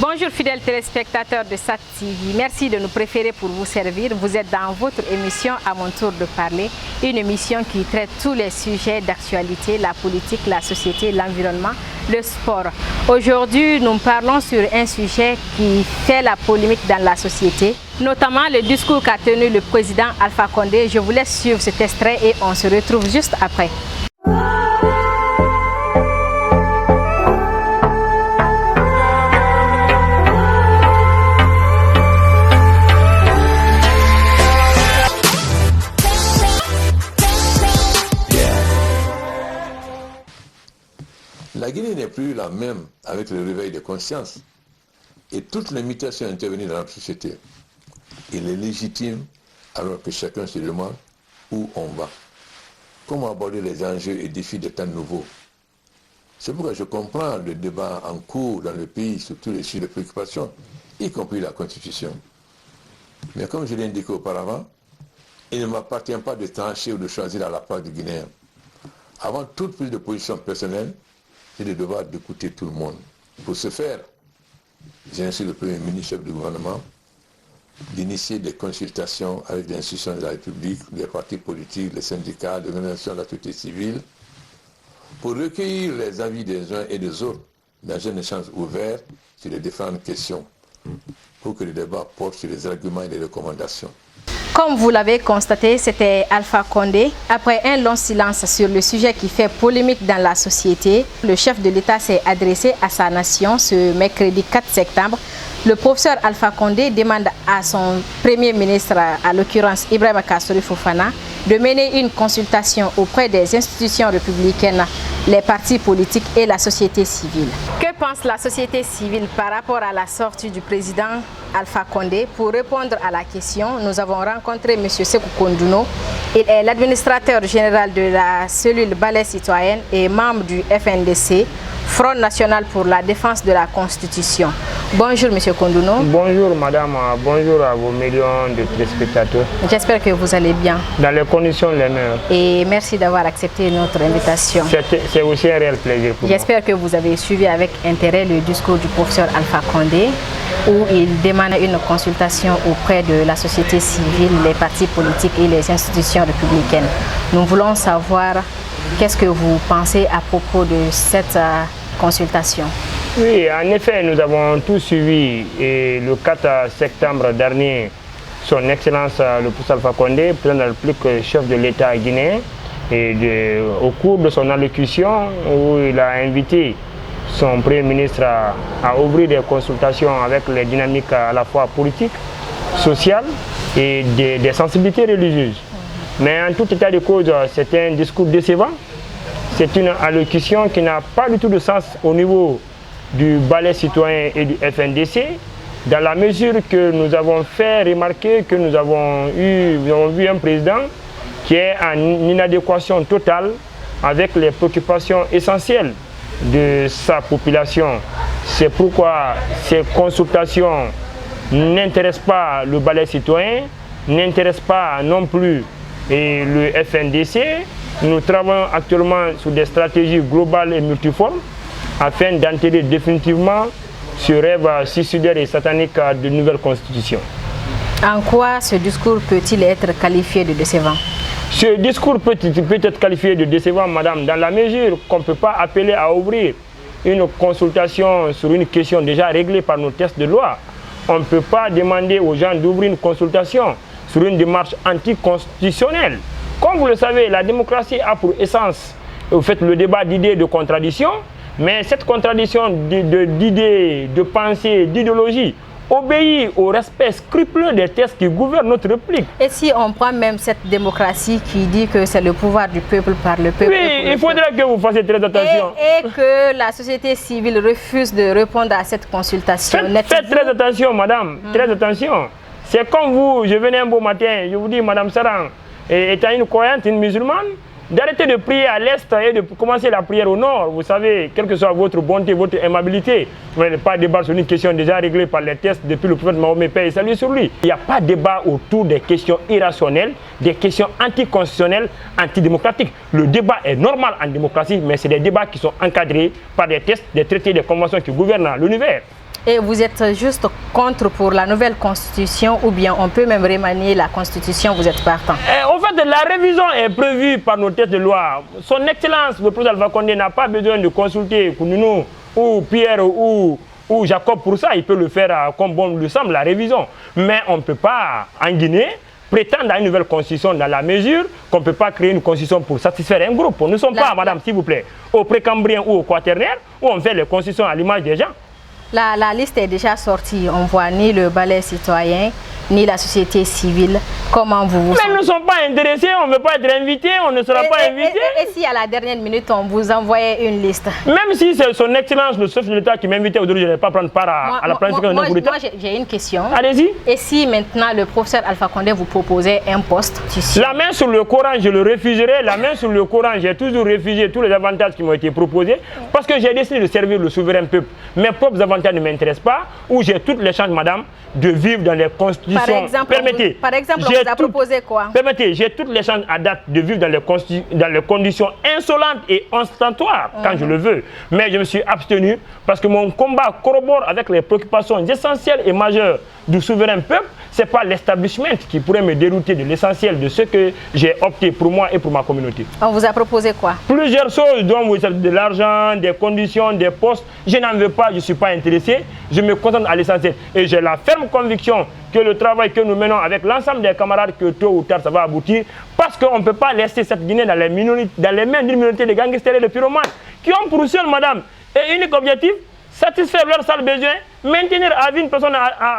Bonjour fidèles téléspectateurs de SAT TV, merci de nous préférer pour vous servir. Vous êtes dans votre émission À mon tour de parler, une émission qui traite tous les sujets d'actualité, la politique, la société, l'environnement, le sport. Aujourd'hui, nous parlons sur un sujet qui fait la polémique dans la société, notamment le discours qu'a tenu le président Alpha Condé. Je vous laisse suivre cet extrait et on se retrouve juste après. La Guinée n'est plus la même avec le réveil de conscience et toutes les mutations intervenues dans notre société. Il est légitime alors que chacun se demande où on va. Comment aborder les enjeux et défis des temps nouveaux. C'est pourquoi je comprends le débat en cours dans le pays sur tous les sujets de préoccupation, y compris la Constitution. Mais comme je l'ai indiqué auparavant, il ne m'appartient pas de trancher ou de choisir à la place du Guinéen. Avant toute prise de position personnelle, j'ai le devoir d'écouter tout le monde. Pour ce faire, j'ai ainsi le Premier ministre, chef du gouvernement, d'initier des consultations avec les institutions de la République, les partis politiques, les syndicats, les organisations de la société civile, pour recueillir les avis des uns et des autres dans un échange ouvert sur les différentes questions, pour que le débat porte sur les arguments et les recommandations. Comme vous l'avez constaté, c'était Alpha Condé. Après un long silence sur le sujet qui fait polémique dans la société, le chef de l'État s'est adressé à sa nation ce mercredi 4 septembre. Le professeur Alpha Condé demande à son Premier ministre, à l'occurrence Ibrahima Kassory Fofana, de mener une consultation auprès des institutions républicaines, les partis politiques et la société civile. Que pense la société civile par rapport à la sortie du président Alpha Condé? Pour répondre à la question, nous avons rencontré M. Sékou Kondouno. Il est l'administrateur général de la cellule Balai Citoyenne et membre du FNDC, Front National pour la Défense de la Constitution. Bonjour M. Kondouno. Bonjour madame, bonjour à vos millions de téléspectateurs. J'espère que vous allez bien. Dans les conditions les meilleures. Et merci d'avoir accepté notre invitation. C'est aussi un réel plaisir pour moi. J'espère que vous avez suivi avec intérêt le discours du professeur Alpha Condé, où il demande une consultation auprès de la société civile, les partis politiques et les institutions républicaines. Nous voulons savoir qu'est-ce que vous pensez à propos de cette consultation. Oui, en effet, nous avons tous suivi et le 4 septembre dernier, son Excellence le professeur Alpha Condé, président de la République, chef de l'État guinéen, et au cours de son allocution où il a invité son Premier ministre à ouvrir des consultations avec les dynamiques à la fois politiques, sociales et des sensibilités religieuses. Mais en tout état de cause, c'est un discours décevant. C'est une allocution qui n'a pas du tout de sens au niveau du Balai Citoyen et du FNDC, dans la mesure que nous avons fait remarquer que nous avons vu un président qui est en inadéquation totale avec les préoccupations essentielles de sa population. C'est pourquoi ces consultations n'intéressent pas le Balai Citoyen, n'intéressent pas non plus le FNDC. Nous travaillons actuellement sur des stratégies globales et multiformes afin d'enterrer définitivement ce rêve suicidaire et satanique de nouvelle constitution. En quoi ce discours peut-il être qualifié de décevant? Ce discours peut être qualifié de décevant, madame, dans la mesure qu'on ne peut pas appeler à ouvrir une consultation sur une question déjà réglée par nos textes de loi. On ne peut pas demander aux gens d'ouvrir une consultation sur une démarche anticonstitutionnelle. Comme vous le savez, la démocratie a pour essence le débat d'idées et de contradictions, mais cette contradiction d'idées, de pensées, d'idéologie obéit au respect scrupuleux des textes qui gouvernent notre République. Et si on prend même cette démocratie qui dit que c'est le pouvoir du peuple par le peuple? Oui, il faudra que vous fassiez très attention. Et que la société civile refuse de répondre à cette consultation. Faites très attention, madame, très attention. C'est comme vous, je venais un beau matin, je vous dis, madame Sarang, étant une croyante, une musulmane, d'arrêter de prier à l'est et de commencer la prière au nord. Vous savez, quelle que soit votre bonté, votre aimabilité, vous n'allez pas débattre sur une question déjà réglée par les tests depuis le prophète Mahomet, paix et salut sur lui. Il n'y a pas de débat autour des questions irrationnelles, des questions anticonstitutionnelles, antidémocratiques. Le débat est normal en démocratie, mais c'est des débats qui sont encadrés par des tests, des traités, des conventions qui gouvernent l'univers. Et vous êtes juste contre pour la nouvelle constitution ou bien on peut même remanier la constitution, vous êtes partant? En fait, la révision est prévue par nos textes de loi. Son Excellence, le président Alpha Condé n'a pas besoin de consulter Kounou ou Pierre ou Jacob pour ça. Il peut le faire comme bon lui semble, la révision. Mais on ne peut pas, en Guinée, prétendre à une nouvelle constitution dans la mesure qu'on ne peut pas créer une constitution pour satisfaire un groupe. Nous ne sommes pas, madame, s'il vous plaît, au précambrien ou au quaternaire, où on fait les constitutions à l'image des gens. La liste est déjà sortie. On voit ni le balai citoyen, ni la société civile. Comment vous Mais nous ne sommes pas intéressés, on ne veut pas être invités, on ne sera pas invités. Et si à la dernière minute, on vous envoyait une liste? Même si c'est son Excellence, le chef de l'État qui m'invitait aujourd'hui, je ne vais pas prendre part à la planification d'un coup d'État. Moi, j'ai une question. Allez-y. Et si maintenant le professeur Alpha Condé vous proposait un poste ici? La main sur le Coran, je le refuserai. La main sur le Coran, j'ai toujours refusé tous les avantages qui m'ont été proposés parce que j'ai décidé de servir le souverain peuple. Mes propres avantages ne m'intéressent pas, où j'ai toutes les chances, madame, de vivre dans les constitutions. Par exemple, on vous a proposé quoi? Permettez, j'ai toutes les chances à date de vivre dans les conditions insolentes et ostentatoires quand je le veux. Mais je me suis abstenu parce que mon combat corrobore avec les préoccupations essentielles et majeures du souverain peuple. Ce n'est pas l'établissement qui pourrait me dérouter de l'essentiel de ce que j'ai opté pour moi et pour ma communauté. On vous a proposé quoi? Plusieurs choses, dont de l'argent, des conditions, des postes. Je n'en veux pas, je ne suis pas intéressé. Je me concentre à l'essentiel. Et j'ai la ferme conviction que le travail que nous menons avec l'ensemble des camarades, que tôt ou tard ça va aboutir. Parce qu'on ne peut pas laisser cette Guinée dans les mains d'une minorité de gangsters et de pyromanes qui ont pour seul, madame, et unique objectif, satisfaire leurs sales besoins, maintenir à vie une personne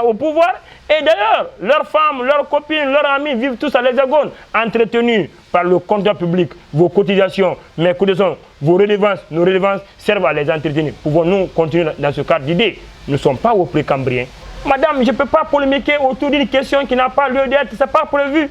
au pouvoir. Et d'ailleurs, leurs femmes, leurs copines, leurs amis vivent tous à l'Hexagone, entretenus par le compteur public. Vos cotisations, mes cotisations, vos redevances, nos redevances servent à les entretenir. Pouvons-nous continuer dans ce cadre d'idée? Nous ne sommes pas au précambrien. Madame, je ne peux pas polémiquer autour d'une question qui n'a pas lieu d'être. Ce n'est pas prévu.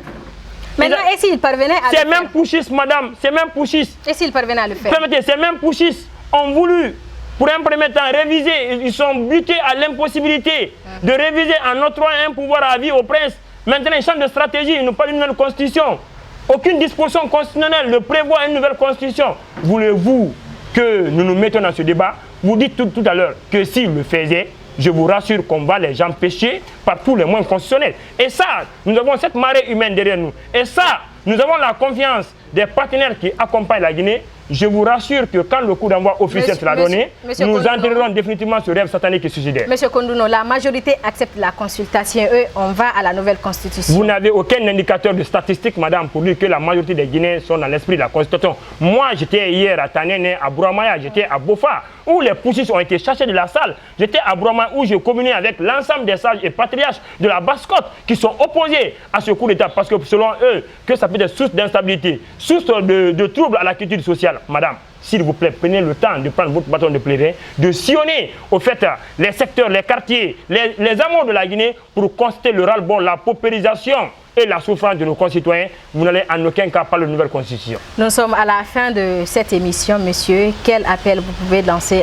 Maintenant, et s'il parvenait à le faire? C'est même pouchiste, madame. C'est même pouchiste. Et s'il parvenait à le faire? Permettez, c'est même pouchiste. On voulu, pour un premier temps, réviser. Ils sont butés à l'impossibilité de réviser en octroyant un pouvoir à vie au prince. Maintenant, ils changent de stratégie. Ils n'ont pas une nouvelle constitution. Aucune disposition constitutionnelle ne prévoit une nouvelle constitution. Voulez-vous que nous nous mettions dans ce débat? Vous dites tout à l'heure que s'ils le faisaient, je vous rassure qu'on va les empêcher par tous les moyens constitutionnels. Et ça, nous avons cette marée humaine derrière nous. Et ça, nous avons la confiance des partenaires qui accompagnent la Guinée. Je vous rassure que quand le coup d'envoi officiel sera donné, nous enterrerons définitivement ce rêve satanique et suicidaire. Monsieur Kondouno, la majorité accepte la consultation. Eux, on va à la nouvelle constitution. Vous n'avez aucun indicateur de statistique, madame, pour dire que la majorité des Guinéens sont dans l'esprit de la constitution. Moi, j'étais hier à Tanene, à Bouramaya, j'étais à Bofa, où les poussistes ont été chassés de la salle. J'étais à Bouramaya, où je communiais avec l'ensemble des sages et patriarches de la Basse-Côte qui sont opposés à ce coup d'État, parce que selon eux, que ça peut être source d'instabilité, source de troubles à la culture sociale. Madame, s'il vous plaît, prenez le temps de prendre votre bâton de pèlerin, de sillonner au fait les secteurs, les quartiers, les amours de la Guinée pour constater le ras-le-bol, la paupérisation et la souffrance de nos concitoyens. Vous n'allez en aucun cas parler de nouvelle constitution. Nous sommes à la fin de cette émission, monsieur. Quel appel vous pouvez lancer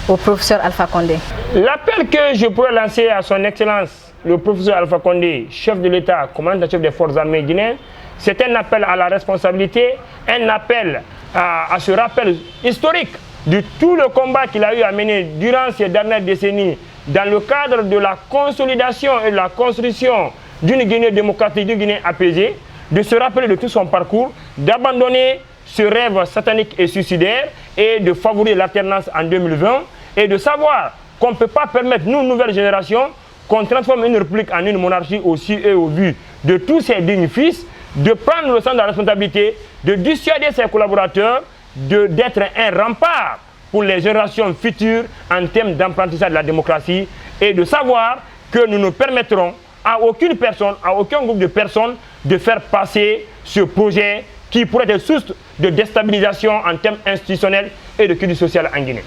au professeur Alpha Condé? L'appel que je pourrais lancer à son Excellence, le professeur Alpha Condé, chef de l'État, commandant-chef des forces armées guinéennes, c'est un appel à la responsabilité, un appel à ce rappel historique de tout le combat qu'il a eu à mener durant ces dernières décennies dans le cadre de la consolidation et de la construction d'une Guinée démocratique, d'une Guinée apaisée, de se rappeler de tout son parcours, d'abandonner ce rêve satanique et suicidaire et de favoriser l'alternance en 2020 et de savoir qu'on ne peut pas permettre, nous, nouvelle génération, qu'on transforme une république en une monarchie aussi et au vu de tous ses dignes fils, de prendre le sens de la responsabilité, de dissuader ses collaborateurs, d'être un rempart pour les générations futures en termes d'apprentissage de la démocratie et de savoir que nous ne permettrons à aucune personne, à aucun groupe de personnes de faire passer ce projet qui pourrait être source de déstabilisation en termes institutionnels et de culture sociale en Guinée.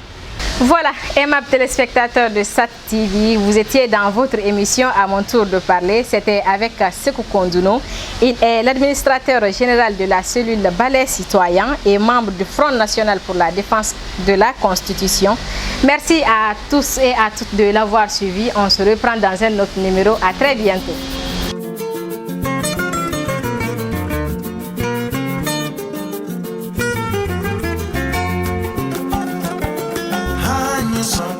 Voilà, aimables téléspectateurs de SAT TV, vous étiez dans votre émission À mon tour de parler. C'était avec Sékou Kondouno. Il est l'administrateur général de la cellule Balai Citoyen et membre du Front National pour la défense de la Constitution. Merci à tous et à toutes de l'avoir suivi. On se reprend dans un autre numéro. À très bientôt. Some